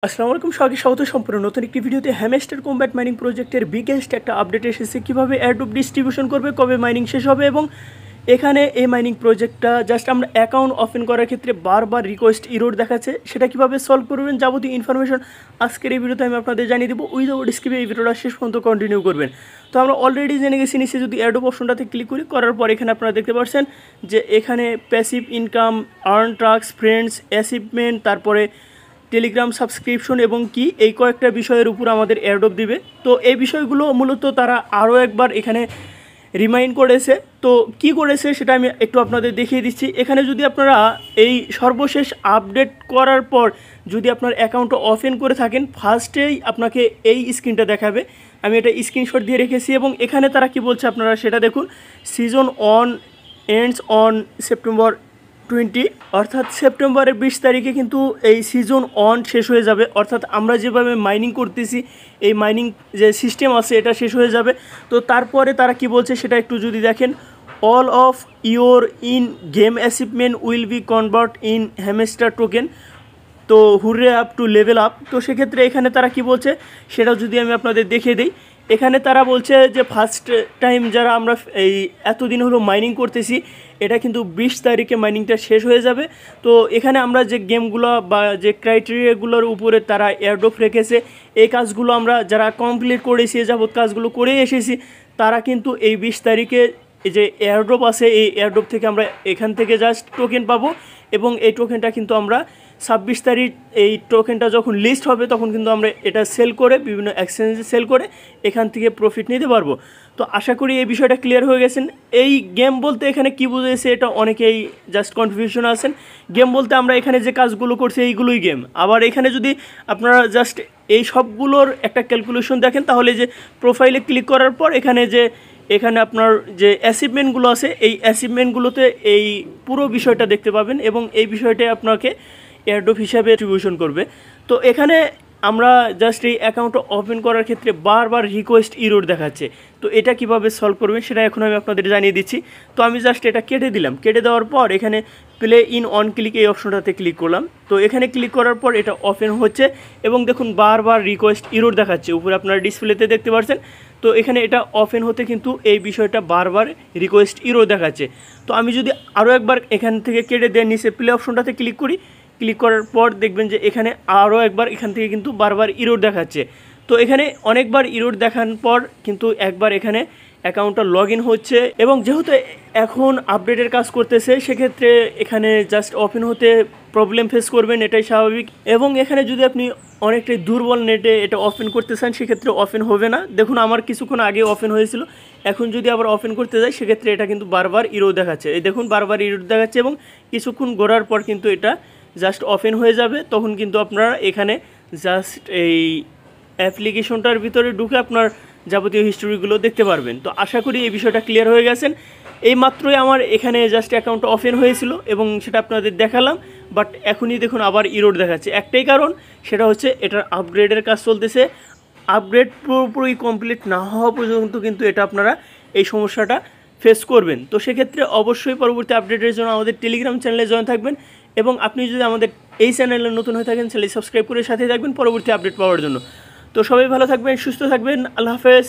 আসসালামু আলাইকুম, সবাইকে স্বাগত সম্পূর্ণ নতুন একটি ভিডিওতে। হ্যামস্টার কম্ব্যাট মাইনিং প্রজেক্টের বিগেস্ট একটা আপডেট এসেছে, কীভাবে এয়ারড্রপ ডিস্ট্রিবিউশন করবে, কবে মাইনিং শেষ হবে। এবং এখানে এই মাইনিং প্রজেক্টটা জাস্ট আমরা অ্যাকাউন্ট ওপেন করার ক্ষেত্রে বারবার রিকোয়েস্ট ইরোর দেখাচ্ছে, সেটা কীভাবে সলভ করবেন যাবতীয় ইনফরমেশন আজকের এই ভিডিওতে আমি আপনাদের জানিয়ে দেবো। উইদাউট স্কিপে এই ভিডিওটা শেষ পর্যন্ত কন্টিনিউ করবেন। তো আমরা অলরেডি জেনে গেছি, নিচে যদি এয়ারড্রপ অপশনটাতে ক্লিক করার পর এখানে আপনারা দেখতে পাচ্ছেন যে এখানে passive income, earn tracks, friends, achievement, তারপরে টেলিগ্রাম সাবস্ক্রিপশন এবং কি এই কয়েকটা বিষয়ের উপর আমাদের এয়ারড্রপ দিবে। তো এই বিষয়গুলো মূলত তারা আরও একবার এখানে রিমাইন্ড করেছে। তো কি করেছে সেটা আমি একটু আপনাদের দেখিয়ে দিচ্ছি। এখানে যদি আপনারা এই সর্বশেষ আপডেট করার পর যদি আপনার অ্যাকাউন্টটা ওপেন করে থাকেন, ফার্স্টেই আপনাকে এই স্ক্রিনটা দেখাবে। আমি এটা স্ক্রিনশট দিয়ে রেখেছি এবং এখানে তারা কি বলছে আপনারা সেটা দেখুন। Season on ends on September 20, অর্থাৎ সেপ্টেম্বরের 20 তারিখে কিন্তু এই সিজন অন শেষ হয়ে যাবে। অর্থাৎ আমরা যেভাবে মাইনিং করতেছি এই মাইনিং যে সিস্টেম আছে এটা শেষ হয়ে যাবে। তো তারপরে তারা কি বলছে সেটা একটু যদি দেখেন, all of your in game achievement will be convert in hamster token, তো hurray up to level up. তো সেক্ষেত্রে এখানে তারা কি বলছে সেটাও যদি আমি আপনাদের দেখিয়ে দিই। এখানে তারা বলছে যে ফার্স্ট টাইম যারা আমরা এই এতদিন হলো মাইনিং করতেছি, এটা কিন্তু 20 তারিখে মাইনিংটা শেষ হয়ে যাবে। তো এখানে আমরা যে গেমগুলো বা যে ক্রাইটেরিয়াগুলোর উপরে তারা এয়ারড্রপ রেখেছে, এই কাজগুলো আমরা যারা কমপ্লিট করেছি, যাবত কাজগুলো করে এসেছি, তারা কিন্তু এই 20 তারিখে এই যে এয়ারড্রপ আছে এই এয়ারড্রপ থেকে আমরা এখান থেকে জাস্ট টোকেন পাবো। এবং এই টোকেনটা কিন্তু আমরা 26 তারিখ এই টোকেনটা যখন লিস্ট হবে তখন কিন্তু আমরা এটা সেল করে বিভিন্ন এক্সচেঞ্জে সেল করে এখান থেকে প্রফিট নিতে পারবো। তো আশা করি এই বিষয়টা ক্লিয়ার হয়ে গেছেন। এই গেম বলতে এখানে কি বুঝেছে এটা অনেকেই জাস্ট কনফিউশন আছেন। গেম বলতে আমরা এখানে যে কাজগুলো করছি এইগুলোই গেম। আবার এখানে যদি আপনারা জাস্ট এই সবগুলোর একটা ক্যালকুলেশন দেখেন, তাহলে যে প্রোফাইলে ক্লিক করার পর এখানে আপনার যে অ্যাচিভমেন্টগুলো আছে এই অ্যাচিভমেন্টগুলোতে এই পুরো বিষয়টা দেখতে পাবেন এবং এই বিষয়টা আপনাকে এয়ারড্রপ হিসাবে ডিস্ট্রিবিউশন করবে। তো এখানে আমরা জাস্ট এই অ্যাকাউন্টটা ওপেন করার ক্ষেত্রে বারবার রিকোয়েস্ট ইরোর দেখাচ্ছে। তো এটা কিভাবে সলভ করবেন সেটা এখন আমি আপনাদের জানিয়ে দিচ্ছি। তো আমি জাস্ট এটা কেটে দিলাম। কেটে দেওয়ার পর এখানে প্লে ইন অন ক্লিক এই অপশনটাতে ক্লিক করলাম। তো এখানে ক্লিক করার পর এটা ওপেন হচ্ছে এবং দেখুন বারবার রিকোয়েস্ট ইরোর দেখাচ্ছে, উপরে আপনারা ডিসপ্লেতে দেখতে পাচ্ছেন। তো এখানে এটা ওপেন হতে কিন্তু এই বিষয়টা বারবার রিকোয়েস্ট ইরোর দেখাচ্ছে। তো আমি যদি আরও একবার এখান থেকে কেটে দিয়ে নিচে প্লে অপশনটাতে ক্লিক করি, ক্লিক করার পর দেখবেন যে এখানে আরও একবার এখান থেকে কিন্তু বারবার ইরোর দেখাচ্ছে। তো এখানে অনেকবার ইরোর দেখার পর কিন্তু একবার এখানে অ্যাকাউন্টটা লগ ইন হচ্ছে এবং যেহেতু এখন আপডেটের কাজ করতেছে সেক্ষেত্রে এখানে জাস্ট ওপেন হতে প্রবলেম ফেস করবেন, এটাই স্বাভাবিক। এবং এখানে যদি আপনি অনেকটাই দুর্বল নেটে এটা ওপেন করতে চান সেক্ষেত্রে ওপেন হবে না। দেখুন আমার কিছুক্ষণ আগে ওপেন হয়েছিল, এখন যদি আবার ওপেন করতে যাই সেক্ষেত্রে এটা কিন্তু বারবার ইরোর দেখাচ্ছে। এই দেখুন বারবার ইরোর দেখাচ্ছে এবং কিছুক্ষণ ঘোরার পর কিন্তু এটা জাস্ট ওপেন হয়ে যাবে। তখন কিন্তু আপনারা এখানে জাস্ট এই অ্যাপ্লিকেশনটার ভিতরে ঢুকে আপনার যাবতীয় হিস্টোরিগুলো দেখতে পারবেন। তো আশা করি এই বিষয়টা ক্লিয়ার হয়ে গেছেন। এই মাত্রই আমার এখানে জাস্ট অ্যাকাউন্টটা ওপেন হয়েছিল এবং সেটা আপনাদের দেখালাম, বাট এখনই দেখুন আবার ইরোর দেখাচ্ছে। একটাই কারণ, সেটা হচ্ছে এটার আপগ্রেডের কাজ চলতেছে। আপগ্রেড পুরোপুরি কমপ্লিট না হওয়া পর্যন্ত কিন্তু এটা আপনারা এই সমস্যাটা ফেস করবেন। তো সেক্ষেত্রে অবশ্যই পরবর্তী আপডেটের জন্য আমাদের টেলিগ্রাম চ্যানেলে জয়েন থাকবেন এবং আপনি যদি আমাদের এই চ্যানেলে নতুন হয়ে থাকেন চ্যানেল সাবস্ক্রাইব করে সাথে থাকবেন পরবর্তী আপডেট পাওয়ার জন্য। তো সবাই ভালো থাকবেন, সুস্থ থাকবেন, আল্লাহ হাফেজ।